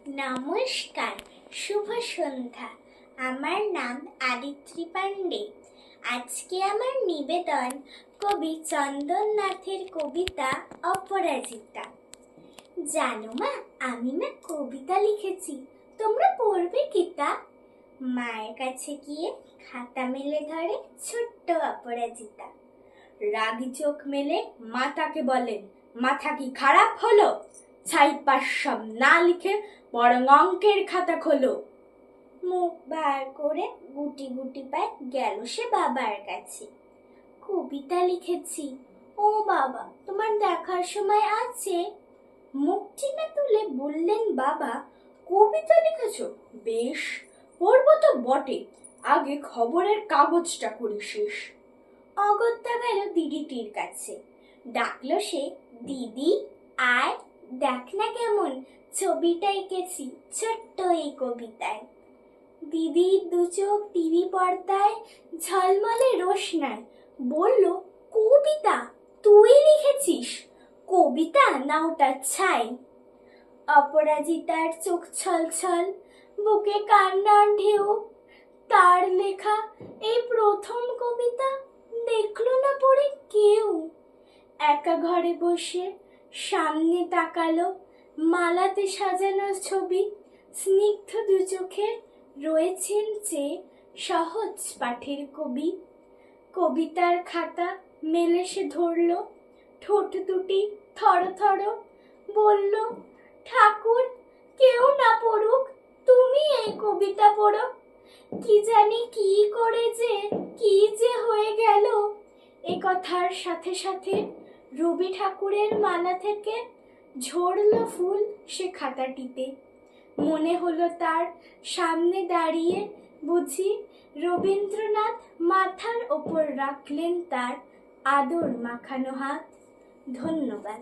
নমস্কার, শুভ সন্ধ্যা। আমার নাম আদিত্রি পান্ডে। আজকে আমার নিবেদন কবি চন্দননাথের কবিতা অপরাজিতা। জানো মা, আমি না কবিতা লিখেছি, তোমরা পড়বে কি তা? মায়ের কাছে গিয়ে খাতা মেলে ধরে ছোট্ট অপরাজিতা। রাগী চোখ মেলে মাতাকে বলেন, মাথা কি খারাপ হলো? ছাইপাশ সব না লিখে বরং অঙ্কের খাতা খোলো। মুখ বার করে গুটি গুটি পায় গেল সে বাবার কাছে। কবিতা লিখেছি। ও বাবা, তোমার দেখার সময় আছে? মুখটি না তুলে বললেন বাবা, কবিতা লিখেছো? বেশ, পড়বো তো বটে, আগে খবরের কাগজটা করি শেষ। অগত্যা গেল দিদিটির কাছে। ডাকলো সে, দিদি আয়, দেখ না কেমন ছবিটা এঁকেছি ছোট্ট এই কবিতায়। দিদির দু চোখ টিভি পর্দায় ঝলমলে রোশনায়। বলল, কবিতা তুই লিখেছিস? কবিতা না ওটা ছাই। অপরাজিতার চোখ ছলছল, বুকে কান্নার ঢেউ। তার লেখা এই প্রথম কবিতা দেখলো না পড়ে কেউ। একা ঘরে বসে সামনে তাকালো মালাতে সাজানো ছবি। স্নিগ্ধ দু চোখে রয়েছেন যে সহজ পাঠের কবি। কবিতার খাতা মেলে সে ধরলো, ঠোঁট দুটি থর থর। বলল, ঠাকুর কেউ না পড়ুক, তুমি এই কবিতা পড়ো। কি জানি কি করে যে কি যে হয়ে গেল। এ কথার সাথে সাথে রবি ঠাকুরের মালা থেকে ঝরল ফুল সে খাতাটিতে। মনে হলো তার সামনে দাঁড়িয়ে বুঝি রবীন্দ্রনাথ মাথার ওপর রাখলেন তার আদর মাখানো হাত। ধন্যবাদ।